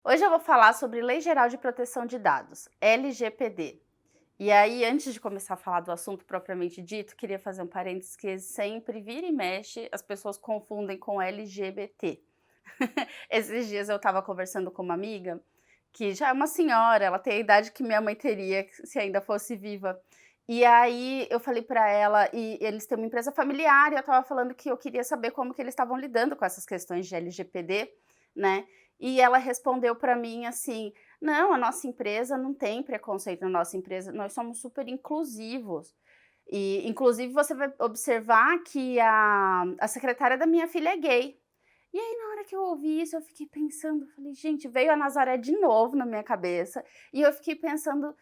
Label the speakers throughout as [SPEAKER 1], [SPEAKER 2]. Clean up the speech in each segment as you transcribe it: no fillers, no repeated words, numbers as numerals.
[SPEAKER 1] Hoje eu vou falar sobre Lei Geral de Proteção de Dados, LGPD. E aí, antes de começar a falar do assunto propriamente dito, queria fazer um parênteses que sempre vira e mexe, as pessoas confundem com LGBT. Esses dias eu estava conversando com uma amiga, que já é uma senhora, ela tem a idade que minha mãe teria se ainda fosse viva. E aí eu falei para ela, e eles têm uma empresa familiar, e eu estava falando que eu queria saber como que eles estavam lidando com essas questões de LGPD, né? E ela respondeu para mim assim: "Não, a nossa empresa não tem preconceito, na nossa empresa nós somos super inclusivos". E inclusive você vai observar que a secretária da minha filha é gay. E aí na hora que eu ouvi isso eu fiquei pensando, falei: "Gente, veio a Nazaré de novo na minha cabeça", e eu fiquei pensando: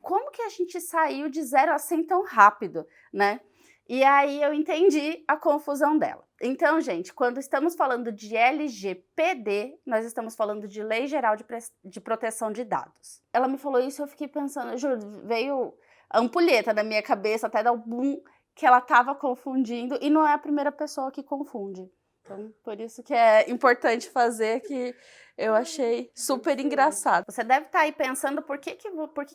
[SPEAKER 1] "Como que a gente saiu de 0 a 100 tão rápido?", né. E aí eu entendi a confusão dela. Então, gente, quando estamos falando de LGPD, nós estamos falando de Lei Geral de Proteção de Dados. Ela me falou isso e eu fiquei pensando, eu juro, veio a ampulheta na minha cabeça até dar um "bum", que ela estava confundindo e não é a primeira pessoa que confunde. Então, por isso que é importante fazer, que eu achei super engraçado. Você deve estar aí pensando por que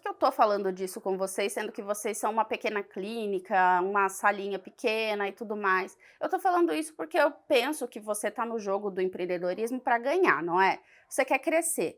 [SPEAKER 1] eu tô falando disso com vocês, sendo que vocês são uma pequena clínica, uma salinha pequena e tudo mais. Eu tô falando isso porque eu penso que você tá no jogo do empreendedorismo para ganhar, não é? Você quer crescer.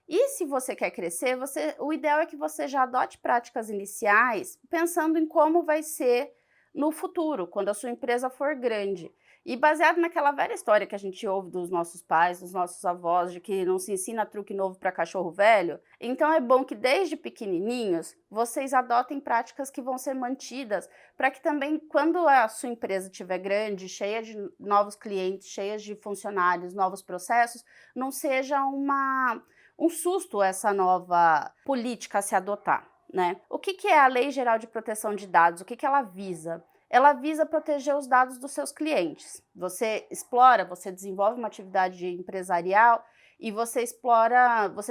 [SPEAKER 1] E se você quer crescer, o ideal é que você já adote práticas iniciais pensando em como vai ser no futuro, quando a sua empresa for grande. E baseado naquela velha história que a gente ouve dos nossos pais, dos nossos avós, de que não se ensina truque novo para cachorro velho, então é bom que desde pequenininhos vocês adotem práticas que vão ser mantidas, para que também quando a sua empresa estiver grande, cheia de novos clientes, cheia de funcionários, novos processos, não seja um susto essa nova política a se adotar, né. O que que é a Lei Geral de Proteção de Dados? O que que ela visa? Ela visa proteger os dados dos seus clientes. Você explora, você desenvolve uma atividade empresarial e você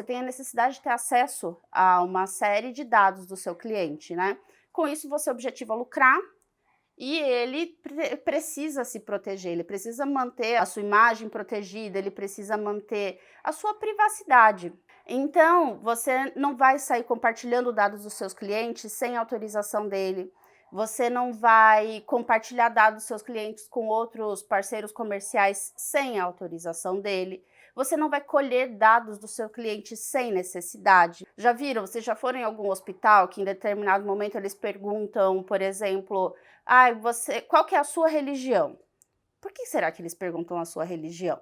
[SPEAKER 1] tem a necessidade de ter acesso a uma série de dados do seu cliente, né. Com isso você objetiva lucrar e ele precisa se proteger, ele precisa manter a sua imagem protegida, ele precisa manter a sua privacidade. Então, você não vai sair compartilhando dados dos seus clientes sem autorização dele. Você não vai compartilhar dados dos seus clientes com outros parceiros comerciais sem a autorização dele. Você não vai colher dados do seu cliente sem necessidade. Já viram? Vocês já foram em algum hospital que em determinado momento eles perguntam, por exemplo, qual que é a sua religião? Por que será que eles perguntam a sua religião?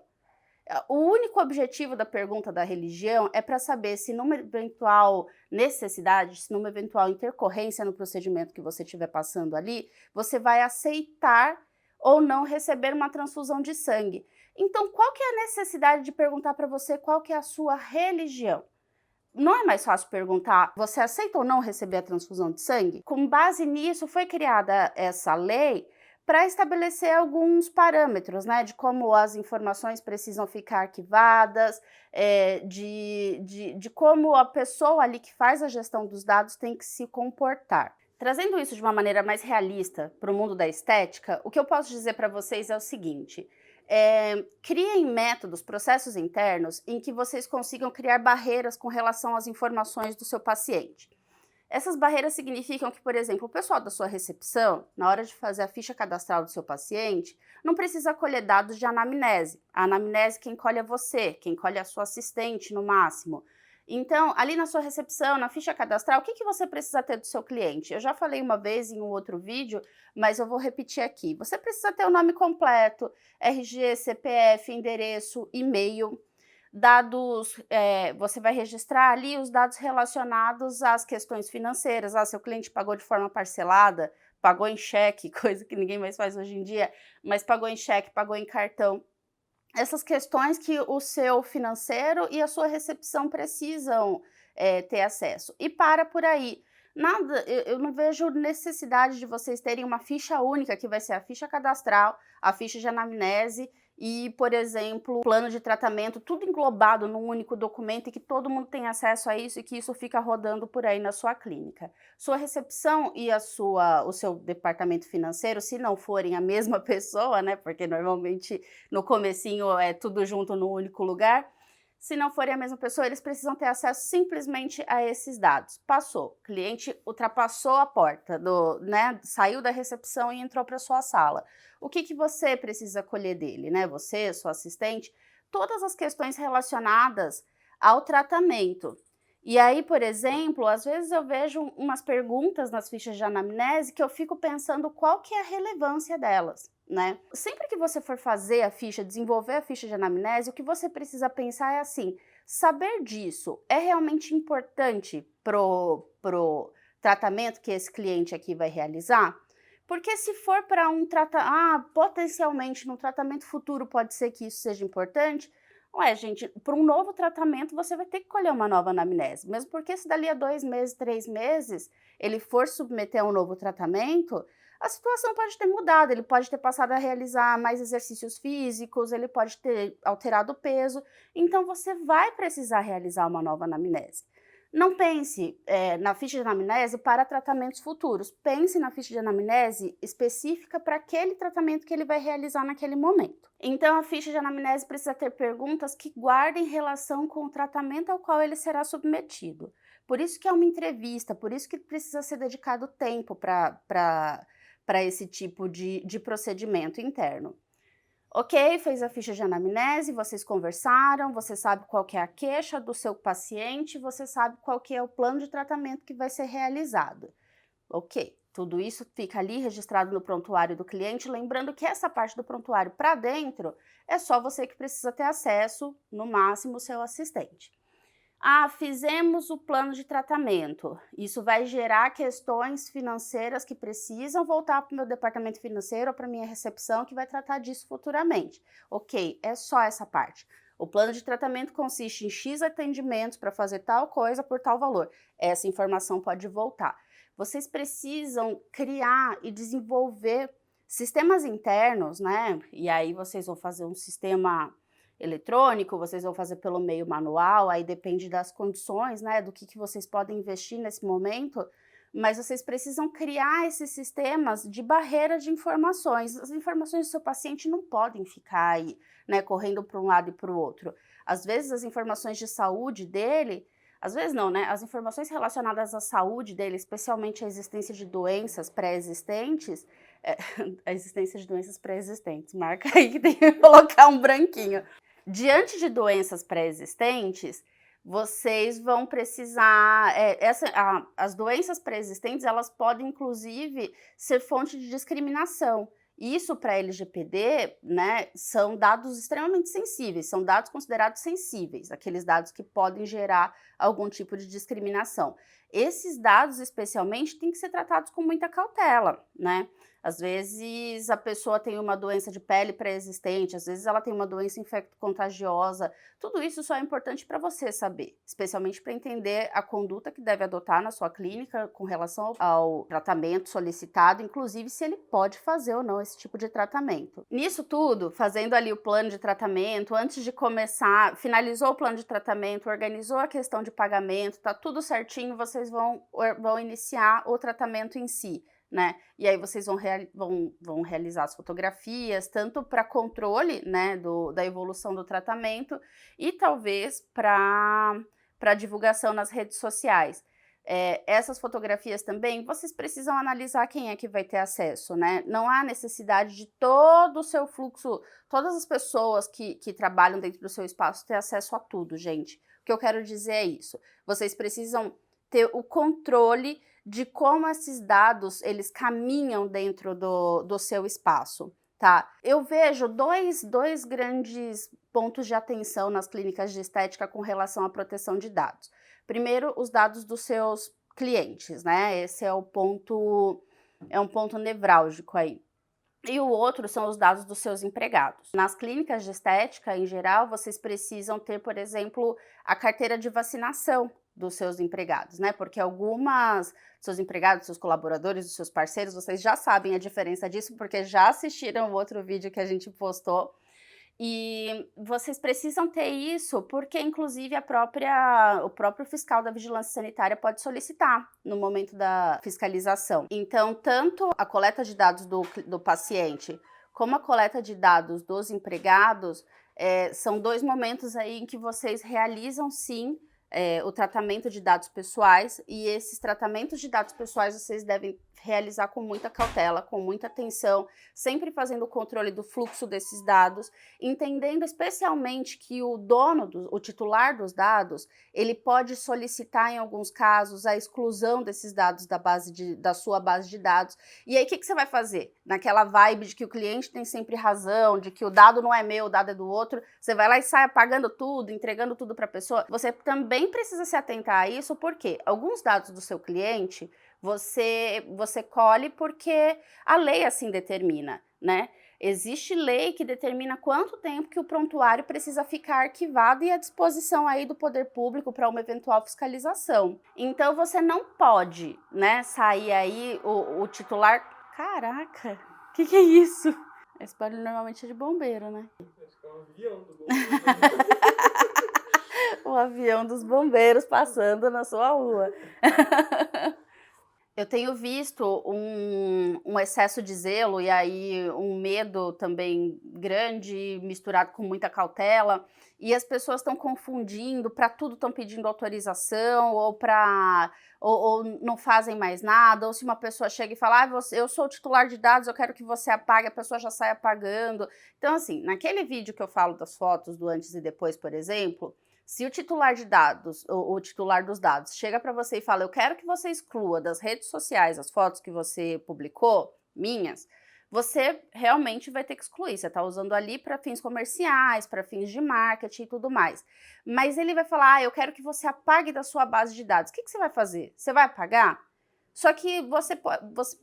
[SPEAKER 1] O único objetivo da pergunta da religião é para saber se numa eventual necessidade, se numa eventual intercorrência no procedimento que você estiver passando ali, você vai aceitar ou não receber uma transfusão de sangue. Então, qual que é a necessidade de perguntar para você qual que é a sua religião? Não é mais fácil perguntar: "Você aceita ou não receber a transfusão de sangue?". Com base nisso, foi criada essa lei para estabelecer alguns parâmetros, né, de como as informações precisam ficar arquivadas, de como a pessoa ali que faz a gestão dos dados tem que se comportar. Trazendo isso de uma maneira mais realista para o mundo da estética, o que eu posso dizer para vocês é o seguinte: criem métodos, processos internos em que vocês consigam criar barreiras com relação às informações do seu paciente. Essas barreiras significam que, por exemplo, o pessoal da sua recepção, na hora de fazer a ficha cadastral do seu paciente, não precisa colher dados de anamnese. A anamnese quem colhe é você, quem colhe é a sua assistente no máximo. Então, ali na sua recepção, na ficha cadastral, o que que você precisa ter do seu cliente? Eu já falei uma vez em um outro vídeo, mas eu vou repetir aqui. Você precisa ter o nome completo, RG, CPF, endereço, e-mail, dados, você vai registrar ali os dados relacionados às questões financeiras. Seu cliente pagou de forma parcelada, pagou em cheque, coisa que ninguém mais faz hoje em dia, mas pagou em cheque, pagou em cartão. Essas questões que o seu financeiro e a sua recepção precisam, ter acesso. E para por aí. Nada, eu não vejo necessidade de vocês terem uma ficha única, que vai ser a ficha cadastral, a ficha de anamnese e, por exemplo, plano de tratamento, tudo englobado num único documento e que todo mundo tem acesso a isso e que isso fica rodando por aí na sua clínica. Sua recepção e o seu departamento financeiro, se não forem a mesma pessoa, né, porque normalmente no comecinho é tudo junto num único lugar, Se não forem a mesma pessoa, eles precisam ter acesso simplesmente a esses dados. Passou, o cliente ultrapassou a porta, saiu da recepção e entrou para sua sala. O que você precisa colher dele, né? Você, sua assistente, todas as questões relacionadas ao tratamento. E aí, por exemplo, às vezes eu vejo umas perguntas nas fichas de anamnese que eu fico pensando qual que é a relevância delas, né? Sempre que você for fazer a ficha, desenvolver a ficha de anamnese, o que você precisa pensar é assim, saber disso é realmente importante pro tratamento que esse cliente aqui vai realizar? Porque se for para potencialmente no tratamento futuro pode ser que isso seja importante. Ué, gente, para um novo tratamento você vai ter que colher uma nova anamnese, mesmo porque se dali a 2 meses, 3 meses, ele for submeter a um novo tratamento, a situação pode ter mudado, ele pode ter passado a realizar mais exercícios físicos, ele pode ter alterado o peso, então você vai precisar realizar uma nova anamnese. Não pense na ficha de anamnese para tratamentos futuros, pense na ficha de anamnese específica para aquele tratamento que ele vai realizar naquele momento. Então, a ficha de anamnese precisa ter perguntas que guardem relação com o tratamento ao qual ele será submetido. Por isso que é uma entrevista, por isso que precisa ser dedicado tempo para esse tipo de procedimento interno. Ok, fez a ficha de anamnese, vocês conversaram, você sabe qual que é a queixa do seu paciente, você sabe qual que é o plano de tratamento que vai ser realizado. Ok, tudo isso fica ali registrado no prontuário do cliente, lembrando que essa parte do prontuário para dentro é só você que precisa ter acesso, no máximo o seu assistente. Fizemos o plano de tratamento. Isso vai gerar questões financeiras que precisam voltar para o meu departamento financeiro ou para a minha recepção, que vai tratar disso futuramente. Ok, é só essa parte. O plano de tratamento consiste em X atendimentos para fazer tal coisa por tal valor. Essa informação pode voltar. Vocês precisam criar e desenvolver sistemas internos, né? E aí vocês vão fazer um sistema eletrônico, vocês vão fazer pelo meio manual, aí depende das condições, né, do que vocês podem investir nesse momento, mas vocês precisam criar esses sistemas de barreira de informações. As informações do seu paciente não podem ficar aí, né, correndo para um lado e para o outro. Às vezes as informações de saúde dele, às vezes não, né, as informações relacionadas à saúde dele, especialmente a existência de doenças pré-existentes, a existência de doenças pré-existentes, marca aí que tem que colocar um branquinho. Diante de doenças pré-existentes, vocês vão precisar, as doenças pré-existentes, elas podem inclusive ser fonte de discriminação. Isso para LGPD, né, são dados extremamente sensíveis, são dados considerados sensíveis, aqueles dados que podem gerar algum tipo de discriminação. Esses dados, especialmente, têm que ser tratados com muita cautela, né? Às vezes a pessoa tem uma doença de pele pré-existente, às vezes ela tem uma doença infecto-contagiosa. Tudo isso só é importante para você saber, especialmente para entender a conduta que deve adotar na sua clínica com relação ao tratamento solicitado, inclusive se ele pode fazer ou não esse tipo de tratamento. Nisso tudo, fazendo ali o plano de tratamento, antes de começar, finalizou o plano de tratamento, organizou a questão de pagamento, tá tudo certinho, vocês vão iniciar o tratamento em si, né? E aí vocês vão realizar as fotografias, tanto para controle, né, da evolução do tratamento e talvez para divulgação nas redes sociais. Essas fotografias também, vocês precisam analisar quem é que vai ter acesso, né? Não há necessidade de todo o seu fluxo, todas as pessoas que trabalham dentro do seu espaço ter acesso a tudo, gente. O que eu quero dizer é isso. Vocês precisam ter o controle de como esses dados, eles caminham dentro do seu espaço, tá? Eu vejo dois grandes pontos de atenção nas clínicas de estética com relação à proteção de dados. Primeiro, os dados dos seus clientes, né? Esse é um ponto nevrálgico aí. E o outro são os dados dos seus empregados. Nas clínicas de estética, em geral, vocês precisam ter, por exemplo, a carteira de vacinação dos seus empregados, né? Porque seus empregados, seus colaboradores, os seus parceiros, vocês já sabem a diferença disso, porque já assistiram o outro vídeo que a gente postou. E vocês precisam ter isso porque, inclusive, o próprio fiscal da vigilância sanitária pode solicitar no momento da fiscalização. Então, tanto a coleta de dados do paciente como a coleta de dados dos empregados são 2 momentos aí em que vocês realizam sim, o tratamento de dados pessoais, e esses tratamentos de dados pessoais vocês devem realizar com muita cautela, com muita atenção, sempre fazendo o controle do fluxo desses dados, entendendo especialmente que o dono, o titular dos dados, ele pode solicitar em alguns casos a exclusão desses dados da sua base de dados. E aí o que você vai fazer? Naquela vibe de que o cliente tem sempre razão, de que o dado não é meu, o dado é do outro, você vai lá e sai apagando tudo, entregando tudo para a pessoa. Você também precisa se atentar a isso, porque alguns dados do seu cliente você colhe porque a lei assim determina, né? Existe lei que determina quanto tempo que o prontuário precisa ficar arquivado e à disposição aí do poder público para uma eventual fiscalização. Então você não pode, né, sair aí o titular... Caraca, que é isso? Esse barulho normalmente é de bombeiro, né?
[SPEAKER 2] Acho que é um avião do bombeiro.
[SPEAKER 1] O avião dos bombeiros passando na sua rua. Eu tenho visto um excesso de zelo e aí um medo também grande, misturado com muita cautela, e as pessoas estão confundindo, para tudo estão pedindo autorização, ou não fazem mais nada, ou se uma pessoa chega e fala, eu sou o titular de dados, eu quero que você apague, a pessoa já sai apagando. Então, assim, naquele vídeo que eu falo das fotos do antes e depois, por exemplo, se o titular de dados, o titular dos dados, chega para você e fala, eu quero que você exclua das redes sociais as fotos que você publicou, minhas, você realmente vai ter que excluir. Você está usando ali para fins comerciais, para fins de marketing e tudo mais. Mas ele vai falar, eu quero que você apague da sua base de dados. O que você vai fazer? Você vai apagar? Só que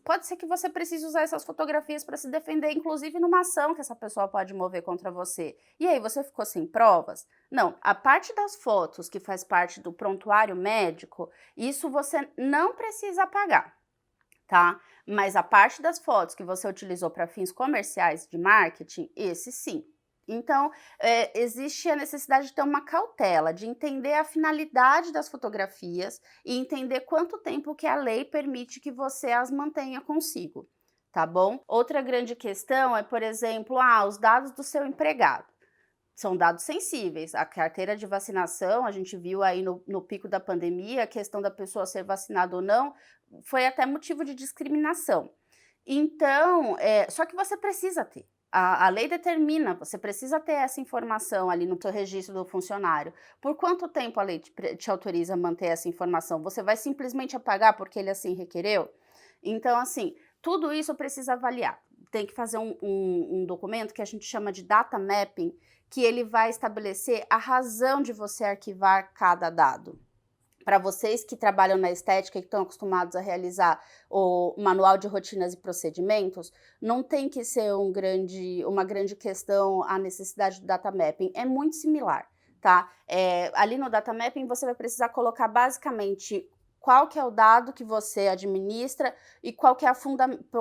[SPEAKER 1] pode ser que você precise usar essas fotografias para se defender, inclusive numa ação que essa pessoa pode mover contra você. E aí, você ficou sem provas? Não, a parte das fotos que faz parte do prontuário médico, isso você não precisa apagar, tá? Mas a parte das fotos que você utilizou para fins comerciais de marketing, esse sim. Então, existe a necessidade de ter uma cautela, de entender a finalidade das fotografias e entender quanto tempo que a lei permite que você as mantenha consigo, tá bom? Outra grande questão é, por exemplo, os dados do seu empregado. São dados sensíveis. A carteira de vacinação, a gente viu aí no pico da pandemia, a questão da pessoa ser vacinada ou não, foi até motivo de discriminação. Então, só que você precisa ter. A lei determina, você precisa ter essa informação ali no seu registro do funcionário. Por quanto tempo a lei te autoriza a manter essa informação? Você vai simplesmente apagar porque ele assim requereu? Então, assim, tudo isso precisa avaliar. Tem que fazer um documento que a gente chama de data mapping, que ele vai estabelecer a razão de você arquivar cada dado. Para vocês que trabalham na estética e que estão acostumados a realizar o manual de rotinas e procedimentos, não tem que ser uma grande questão a necessidade do data mapping, é muito similar, tá? Ali no data mapping você vai precisar colocar basicamente qual que é o dado que você administra e qual que é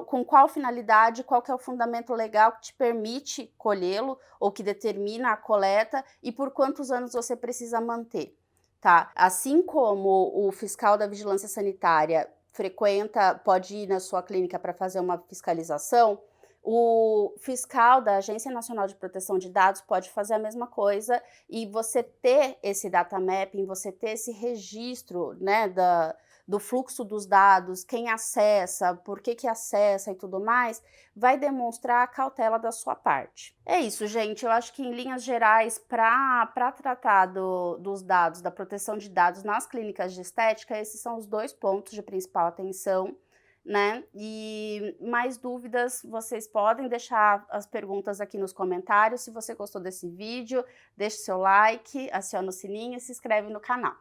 [SPEAKER 1] com qual finalidade, qual que é o fundamento legal que te permite colhê-lo ou que determina a coleta e por quantos anos você precisa manter. Tá? Assim como o fiscal da vigilância sanitária pode ir na sua clínica para fazer uma fiscalização, o fiscal da Agência Nacional de Proteção de Dados pode fazer a mesma coisa e você ter esse data mapping, você ter esse registro, né, do fluxo dos dados, quem acessa, por que acessa e tudo mais, vai demonstrar a cautela da sua parte. É isso, gente. Eu acho que em linhas gerais, para tratar dos dados, da proteção de dados nas clínicas de estética, esses são os 2 pontos de principal atenção, né? E mais dúvidas, vocês podem deixar as perguntas aqui nos comentários. Se você gostou desse vídeo, deixe seu like, aciona o sininho e se inscreve no canal.